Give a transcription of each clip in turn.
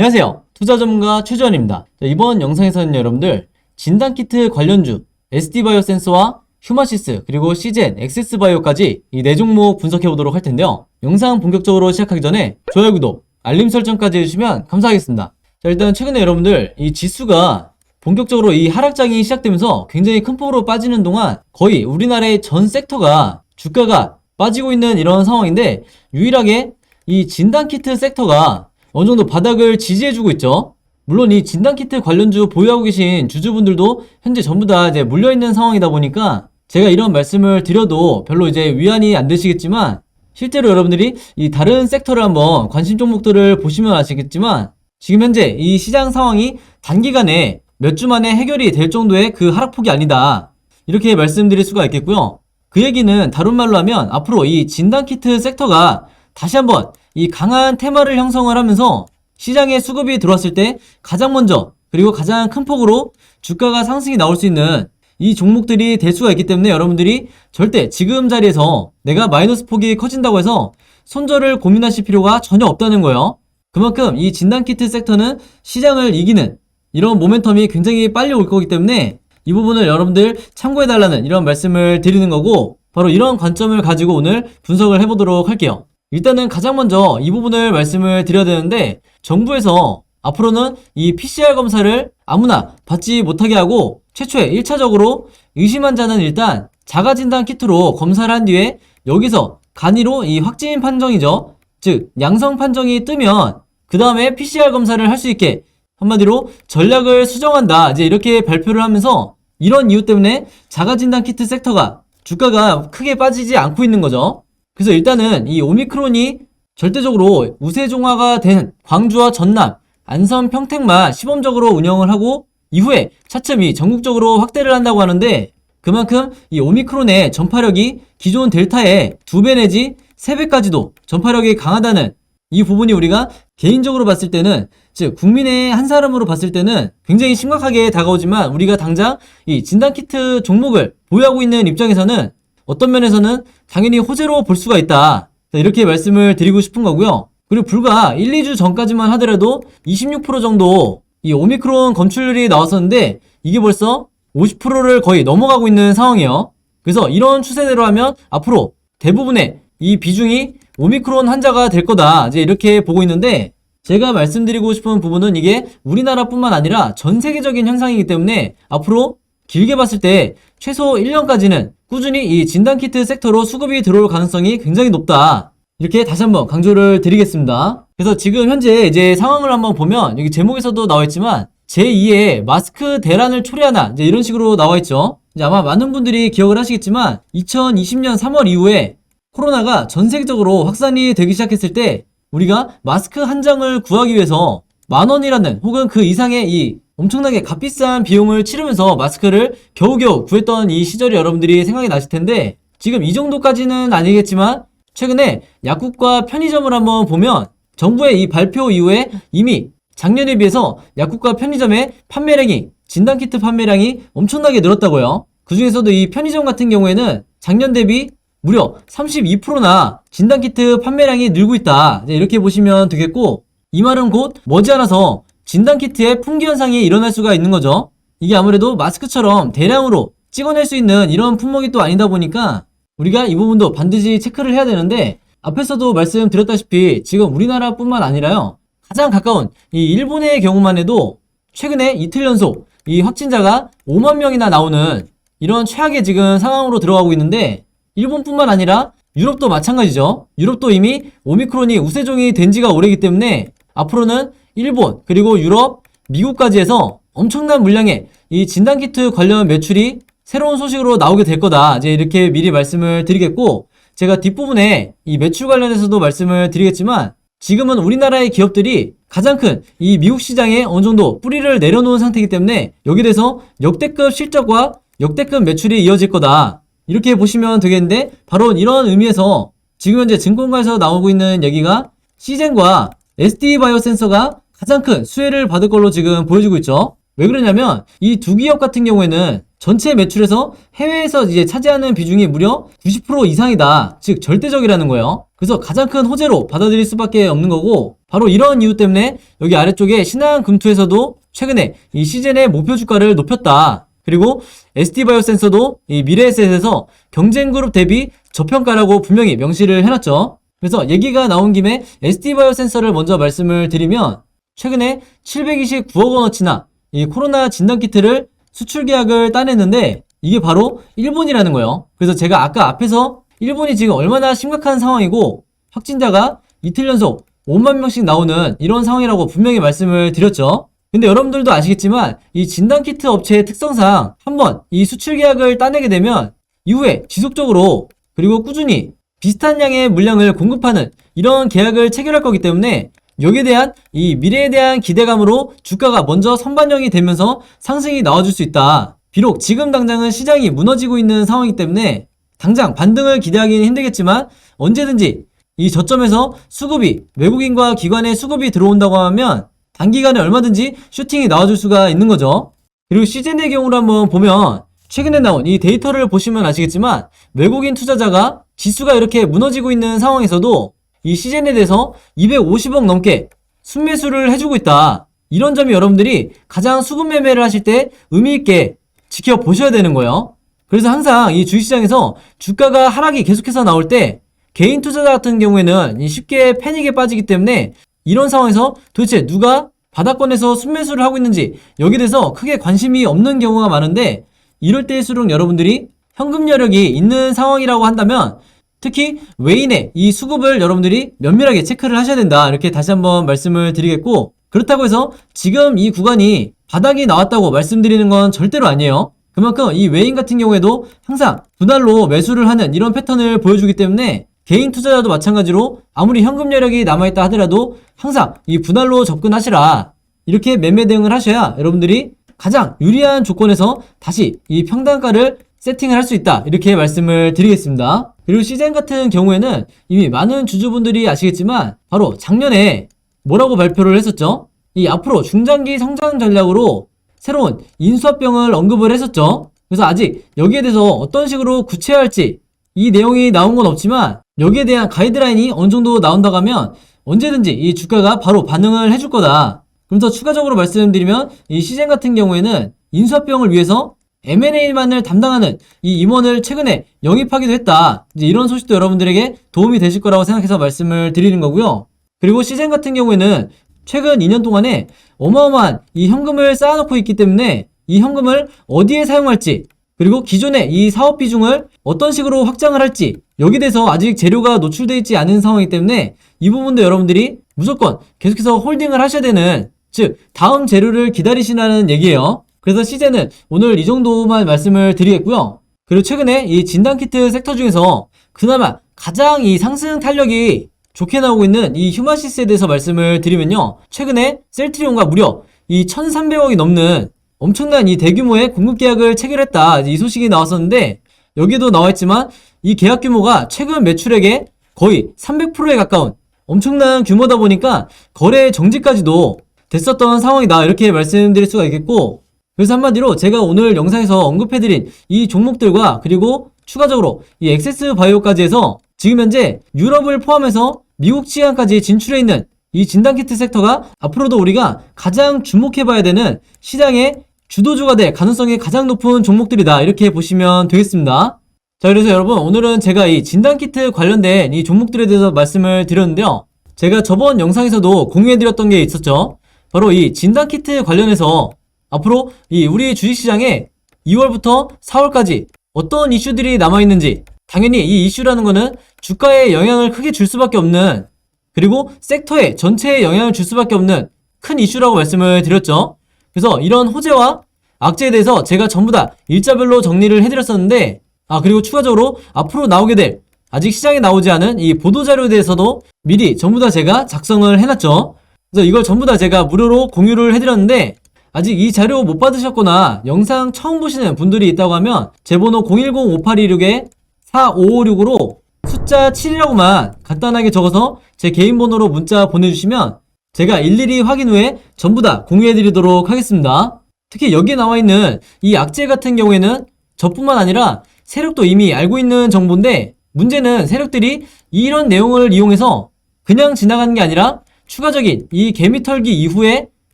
안녕하세요. 투자 전문가 최주환입니다. 이번 영상에서는 여러분들 진단키트 관련주 ST바이오센서와 휴마시스 그리고 시젠, 엑세스바이오까지 이 4종목 분석해보도록 할 텐데요. 영상 본격적으로 시작하기 전에 좋아요, 구독, 알림 설정까지 해주시면 감사하겠습니다. 자, 일단 최근에 여러분들 이 지수가 본격적으로 이 하락장이 시작되면서 굉장히 큰 폭으로 빠지는 동안 거의 우리나라의 전 섹터가 주가가 빠지고 있는 이런 상황인데, 유일하게 이 진단키트 섹터가 어느 정도 바닥을 지지해주고 있죠. 물론 이 진단키트 관련주 보유하고 계신 주주분들도 현재 전부 다 이제 물려있는 상황이다 보니까 제가 이런 말씀을 드려도 별로 이제 위안이 안 되시겠지만, 실제로 여러분들이 이 다른 섹터를 한번 관심 종목들을 보시면 아시겠지만, 지금 현재 이 시장 상황이 단기간에 몇 주 만에 해결이 될 정도의 그 하락폭이 아니다, 이렇게 말씀드릴 수가 있겠고요. 그 얘기는 다른 말로 하면 앞으로 이 진단키트 섹터가 다시 한번 이 강한 테마를 형성을 하면서 시장에 수급이 들어왔을 때 가장 먼저 그리고 가장 큰 폭으로 주가가 상승이 나올 수 있는 이 종목들이 될 수가 있기 때문에, 여러분들이 절대 지금 자리에서 내가 마이너스 폭이 커진다고 해서 손절을 고민하실 필요가 전혀 없다는 거예요. 그만큼 이 진단키트 섹터는 시장을 이기는 이런 모멘텀이 굉장히 빨리 올 거기 때문에 이 부분을 여러분들 참고해달라는 이런 말씀을 드리는 거고, 바로 이런 관점을 가지고 오늘 분석을 해보도록 할게요. 일단은 가장 먼저 이 부분을 말씀을 드려야 되는데, 정부에서 앞으로는 이 PCR 검사를 아무나 받지 못하게 하고, 최초에 1차적으로 의심 환자는 일단 자가진단 키트로 검사를 한 뒤에 여기서 간이로 이 확진 판정이죠, 즉 양성 판정이 뜨면 그 다음에 PCR 검사를 할 수 있게 한마디로 전략을 수정한다, 이제 이렇게 발표를 하면서 이런 이유 때문에 자가진단 키트 섹터가 주가가 크게 빠지지 않고 있는 거죠. 그래서 일단은 이 오미크론이 절대적으로 우세종화가 된 광주와 전남, 안산, 평택만 시범적으로 운영을 하고 이후에 차츰 이 전국적으로 확대를 한다고 하는데, 그만큼 이 오미크론의 전파력이 기존 델타의 2배 내지 3배까지도 전파력이 강하다는 이 부분이 우리가 개인적으로 봤을 때는, 즉 국민의 한 사람으로 봤을 때는 굉장히 심각하게 다가오지만, 우리가 당장 이 진단키트 종목을 보유하고 있는 입장에서는 어떤 면에서는 당연히 호재로 볼 수가 있다, 이렇게 말씀을 드리고 싶은 거고요. 그리고 불과 1, 2주 전까지만 하더라도 26% 정도 이 오미크론 검출률이 나왔었는데 이게 벌써 50%를 거의 넘어가고 있는 상황이에요. 그래서 이런 추세대로 하면 앞으로 대부분의 이 비중이 오미크론 환자가 될 거다, 이제 이렇게 보고 있는데, 제가 말씀드리고 싶은 부분은 이게 우리나라뿐만 아니라 전 세계적인 현상이기 때문에 앞으로 길게 봤을 때 최소 1년까지는 꾸준히 이 진단키트 섹터로 수급이 들어올 가능성이 굉장히 높다, 이렇게 다시 한번 강조를 드리겠습니다. 그래서 지금 현재 이제 상황을 한번 보면 여기 제목에서도 나와있지만 제2의 마스크 대란을 초래하나, 이제 이런 식으로 나와있죠. 이제 아마 많은 분들이 기억을 하시겠지만 2020년 3월 이후에 코로나가 전 세계적으로 확산이 되기 시작했을 때 우리가 마스크 한 장을 구하기 위해서 10,000원이라는 혹은 그 이상의 이 엄청나게 값비싼 비용을 치르면서 마스크를 겨우겨우 구했던 이 시절이 여러분들이 생각이 나실 텐데, 지금 이 정도까지는 아니겠지만 최근에 약국과 편의점을 한번 보면 정부의 이 발표 이후에 이미 작년에 비해서 약국과 편의점의 판매량이, 진단키트 판매량이 엄청나게 늘었다고요. 그 중에서도 이 편의점 같은 경우에는 작년 대비 무려 32%나 진단키트 판매량이 늘고 있다, 이렇게 보시면 되겠고, 이 말은 곧 머지않아서 진단키트의 품귀 현상이 일어날 수가 있는 거죠. 이게 아무래도 마스크처럼 대량으로 찍어낼 수 있는 이런 품목이 또 아니다 보니까 우리가 이 부분도 반드시 체크를 해야 되는데, 앞에서도 말씀드렸다시피 지금 우리나라뿐만 아니라요, 가장 가까운 이 일본의 경우만 해도 최근에 이틀 연속 이 확진자가 5만 명이나 나오는 이런 최악의 지금 상황으로 들어가고 있는데, 일본뿐만 아니라 유럽도 마찬가지죠. 유럽도 이미 오미크론이 우세종이 된 지가 오래기 때문에 앞으로는 일본 그리고 유럽, 미국까지 해서 엄청난 물량의 이 진단키트 관련 매출이 새로운 소식으로 나오게 될 거다, 이제 이렇게 미리 말씀을 드리겠고, 제가 뒷부분에 이 매출 관련해서도 말씀을 드리겠지만 지금은 우리나라의 기업들이 가장 큰 이 미국 시장에 어느 정도 뿌리를 내려놓은 상태이기 때문에 여기에 대해서 역대급 실적과 역대급 매출이 이어질 거다, 이렇게 보시면 되겠는데, 바로 이런 의미에서 지금 현재 증권가에서 나오고 있는 얘기가 시젠과 ST바이오센서가 가장 큰 수혜를 받을 걸로 지금 보여지고 있죠. 왜 그러냐면 이 두 기업 같은 경우에는 전체 매출에서 해외에서 이제 차지하는 비중이 무려 90% 이상이다. 즉 절대적이라는 거예요. 그래서 가장 큰 호재로 받아들일 수밖에 없는 거고, 바로 이런 이유 때문에 여기 아래쪽에 신한금투에서도 최근에 이 시즌의 목표 주가를 높였다. 그리고 ST바이오센서도 이 미래에셋에서 경쟁그룹 대비 저평가라고 분명히 명시를 해놨죠. 그래서 얘기가 나온 김에 ST바이오센서를 먼저 말씀을 드리면, 최근에 729억 원어치나 이 코로나 진단키트를 수출 계약을 따냈는데 이게 바로 일본이라는 거예요. 그래서 제가 아까 앞에서 일본이 지금 얼마나 심각한 상황이고 확진자가 이틀 연속 5만 명씩 나오는 이런 상황이라고 분명히 말씀을 드렸죠. 근데 여러분들도 아시겠지만 이 진단키트 업체의 특성상 한번 이 수출 계약을 따내게 되면 이후에 지속적으로 그리고 꾸준히 비슷한 양의 물량을 공급하는 이런 계약을 체결할 거기 때문에 여기에 대한 이 미래에 대한 기대감으로 주가가 먼저 선반영이 되면서 상승이 나와줄 수 있다. 비록 지금 당장은 시장이 무너지고 있는 상황이기 때문에 당장 반등을 기대하기는 힘들겠지만 언제든지 이 저점에서 수급이, 외국인과 기관의 수급이 들어온다고 하면 단기간에 얼마든지 슈팅이 나와줄 수가 있는 거죠. 그리고 시즌의 경우를 한번 보면 최근에 나온 이 데이터를 보시면 아시겠지만 외국인 투자자가 지수가 이렇게 무너지고 있는 상황에서도 이 시즌에 대해서 250억 넘게 순매수를 해주고 있다. 이런 점이 여러분들이 가장 수급 매매를 하실 때 의미있게 지켜보셔야 되는 거예요. 그래서 항상 이 주식시장에서 주가가 하락이 계속해서 나올 때 개인 투자자 같은 경우에는 쉽게 패닉에 빠지기 때문에 이런 상황에서 도대체 누가 바닥권에서 순매수를 하고 있는지 여기에 대해서 크게 관심이 없는 경우가 많은데, 이럴 때일수록 여러분들이 현금 여력이 있는 상황이라고 한다면 특히 외인의 이 수급을 여러분들이 면밀하게 체크를 하셔야 된다. 이렇게 다시 한번 말씀을 드리겠고, 그렇다고 해서 지금 이 구간이 바닥이 나왔다고 말씀드리는 건 절대로 아니에요. 그만큼 이 외인 같은 경우에도 항상 분할로 매수를 하는 이런 패턴을 보여주기 때문에 개인 투자자도 마찬가지로 아무리 현금 여력이 남아있다 하더라도 항상 이 분할로 접근하시라. 이렇게 매매 대응을 하셔야 여러분들이 가장 유리한 조건에서 다시 이 평단가를 세팅을 할 수 있다. 이렇게 말씀을 드리겠습니다. 그리고 시젠 같은 경우에는 이미 많은 주주분들이 아시겠지만 바로 작년에 뭐라고 발표를 했었죠? 이 앞으로 중장기 성장 전략으로 새로운 인수합병을 언급을 했었죠. 그래서 아직 여기에 대해서 어떤 식으로 구체화할지 이 내용이 나온 건 없지만 여기에 대한 가이드라인이 어느 정도 나온다고 하면 언제든지 이 주가가 바로 반응을 해줄 거다. 그럼 더 추가적으로 말씀드리면 이 시젠 같은 경우에는 인수합병을 위해서 M&A만을 담당하는 이 임원을 최근에 영입하기도 했다. 이제 이런 소식도 여러분들에게 도움이 되실 거라고 생각해서 말씀을 드리는 거고요. 그리고 시젠 같은 경우에는 최근 2년 동안에 어마어마한 이 현금을 쌓아놓고 있기 때문에 이 현금을 어디에 사용할지, 그리고 기존의 이 사업 비중을 어떤 식으로 확장을 할지 여기에 대해서 아직 재료가 노출되어 있지 않은 상황이기 때문에 이 부분도 여러분들이 무조건 계속해서 홀딩을 하셔야 되는, 즉 다음 재료를 기다리시라는 얘기예요. 그래서 시젠은 오늘 이 정도만 말씀을 드리겠고요. 그리고 최근에 이 진단키트 섹터 중에서 그나마 가장 이 상승 탄력이 좋게 나오고 있는 이 휴마시스에 대해서 말씀을 드리면요. 최근에 셀트리온과 무려 이 1,300억이 넘는 엄청난 이 대규모의 공급 계약을 체결했다. 이 소식이 나왔었는데 여기도 나와있지만 이 계약 규모가 최근 매출액의 거의 300%에 가까운 엄청난 규모다 보니까 거래 정지까지도 됐었던 상황이다. 이렇게 말씀드릴 수가 있겠고, 그래서 한마디로 제가 오늘 영상에서 언급해드린 이 종목들과 그리고 추가적으로 이 액세스 바이오까지 해서 지금 현재 유럽을 포함해서 미국 시장까지 진출해 있는 이 진단키트 섹터가 앞으로도 우리가 가장 주목해봐야 되는 시장의 주도주가 될 가능성이 가장 높은 종목들이다. 이렇게 보시면 되겠습니다. 자, 그래서 여러분 오늘은 제가 이 진단키트 관련된 이 종목들에 대해서 말씀을 드렸는데요. 제가 저번 영상에서도 공유해드렸던 게 있었죠. 바로 이 진단키트 관련해서 앞으로 이 우리 주식시장에 2월부터 4월까지 어떤 이슈들이 남아있는지, 당연히 이 이슈라는 거는 주가에 영향을 크게 줄 수밖에 없는, 그리고 섹터에 전체에 영향을 줄 수밖에 없는 큰 이슈라고 말씀을 드렸죠. 그래서 이런 호재와 악재에 대해서 제가 전부 다 일자별로 정리를 해드렸었는데, 그리고 추가적으로 앞으로 나오게 될 아직 시장에 나오지 않은 이 보도자료에 대해서도 미리 전부 다 제가 작성을 해놨죠. 그래서 이걸 전부 다 제가 무료로 공유를 해드렸는데, 아직 이 자료 못 받으셨거나 영상 처음 보시는 분들이 있다고 하면 제 번호 010-5826-4556으로 숫자 7이라고만 간단하게 적어서 제 개인 번호로 문자 보내주시면 제가 일일이 확인 후에 전부 다 공유해드리도록 하겠습니다. 특히 여기에 나와 있는 이 악재 같은 경우에는 저뿐만 아니라 세력도 이미 알고 있는 정보인데, 문제는 세력들이 이런 내용을 이용해서 그냥 지나가는 게 아니라 추가적인 이 개미 털기 이후에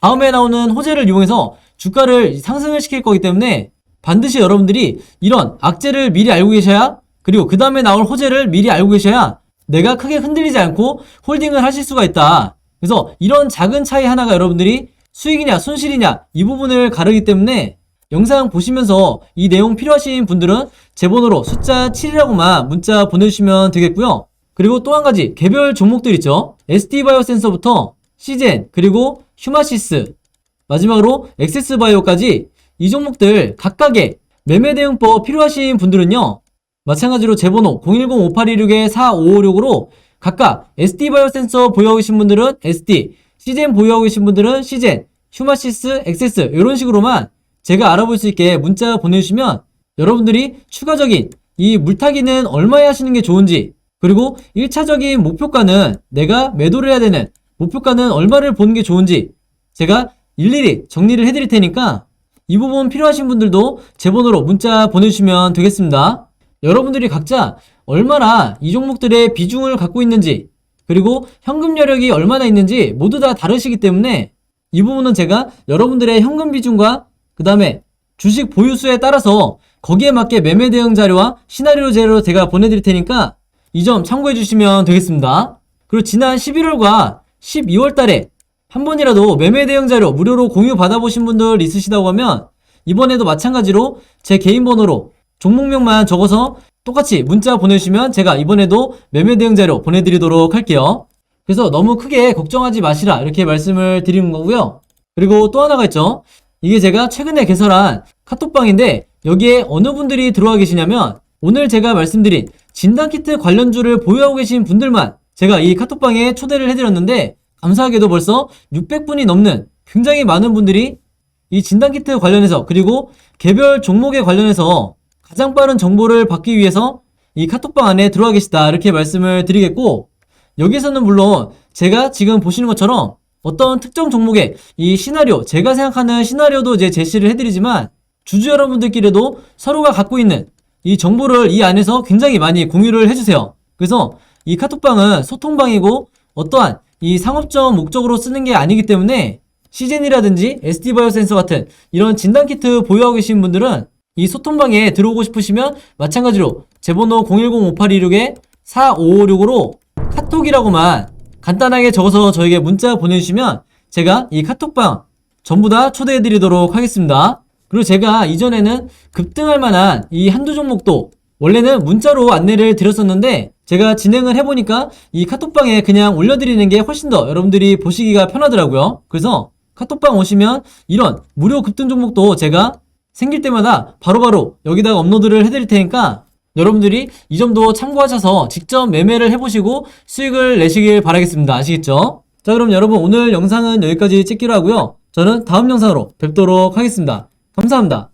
다음에 나오는 호재를 이용해서 주가를 상승을 시킬 거기 때문에 반드시 여러분들이 이런 악재를 미리 알고 계셔야, 그리고 그 다음에 나올 호재를 미리 알고 계셔야 내가 크게 흔들리지 않고 홀딩을 하실 수가 있다. 그래서 이런 작은 차이 하나가 여러분들이 수익이냐 손실이냐 이 부분을 가르기 때문에 영상 보시면서 이 내용 필요하신 분들은 제 번호로 숫자 7이라고만 문자 보내주시면 되겠고요. 그리고 또 한 가지 개별 종목들 있죠. ST바이오 센서부터 시젠, 그리고 휴마시스, 마지막으로 엑세스바이오까지 이 종목들 각각의 매매 대응법 필요하신 분들은요, 마찬가지로 제 번호 010-5826-4556으로 각각 ST바이오 센서 보유하고 계신 분들은 ST, 시젠 보유하고 계신 분들은 시젠, 휴마시스, 엑세스 이런 식으로만 제가 알아볼 수 있게 문자 보내주시면 여러분들이 추가적인 이 물타기는 얼마에 하시는 게 좋은지, 그리고 1차적인 목표가는 내가 매도를 해야 되는 목표가는 얼마를 보는 게 좋은지 제가 일일이 정리를 해드릴 테니까 이 부분 필요하신 분들도 제 번호로 문자 보내주시면 되겠습니다. 여러분들이 각자 얼마나 이 종목들의 비중을 갖고 있는지, 그리고 현금 여력이 얼마나 있는지 모두 다 다르시기 때문에 이 부분은 제가 여러분들의 현금 비중과 그 다음에 주식 보유수에 따라서 거기에 맞게 매매 대응 자료와 시나리오 자료 제가 보내드릴 테니까 이 점 참고해 주시면 되겠습니다. 그리고 지난 11월과 12월 달에 한 번이라도 매매 대응 자료 무료로 공유 받아보신 분들 있으시다고 하면 이번에도 마찬가지로 제 개인 번호로 종목명만 적어서 똑같이 문자 보내주시면 제가 이번에도 매매 대응 자료 보내드리도록 할게요. 그래서 너무 크게 걱정하지 마시라 이렇게 말씀을 드리는 거고요. 그리고 또 하나가 있죠. 이게 제가 최근에 개설한 카톡방인데 여기에 어느 분들이 들어와 계시냐면 오늘 제가 말씀드린 진단키트 관련주를 보유하고 계신 분들만 제가 이 카톡방에 초대를 해드렸는데 감사하게도 벌써 600분이 넘는 굉장히 많은 분들이 이 진단키트 관련해서 그리고 개별 종목에 관련해서 가장 빠른 정보를 받기 위해서 이 카톡방 안에 들어와 계시다 이렇게 말씀을 드리겠고, 여기서는 물론 제가 지금 보시는 것처럼 어떤 특정 종목의 이 시나리오, 제가 생각하는 시나리오도 이제 제시를 해드리지만 주주 여러분들끼리도 서로가 갖고 있는 이 정보를 이 안에서 굉장히 많이 공유를 해주세요. 그래서 이 카톡방은 소통방이고 어떠한 이 상업적 목적으로 쓰는 게 아니기 때문에 시젠이라든지 ST바이오 센서 같은 이런 진단키트 보유하고 계신 분들은 이 소통방에 들어오고 싶으시면 마찬가지로 제 번호 010-5826-4556으로 카톡이라고만 간단하게 적어서 저에게 문자 보내주시면 제가 이 카톡방 전부 다 초대해드리도록 하겠습니다. 그리고 제가 이전에는 급등할 만한 이 한두 종목도 원래는 문자로 안내를 드렸었는데 제가 진행을 해보니까 이 카톡방에 그냥 올려드리는 게 훨씬 더 여러분들이 보시기가 편하더라고요. 그래서 카톡방 오시면 이런 무료 급등 종목도 제가 생길 때마다 바로바로 여기다가 업로드를 해드릴 테니까 여러분들이 이 점도 참고하셔서 직접 매매를 해보시고 수익을 내시길 바라겠습니다. 아시겠죠? 자, 그럼 여러분 오늘 영상은 여기까지 찍기로 하고요. 저는 다음 영상으로 뵙도록 하겠습니다. 감사합니다.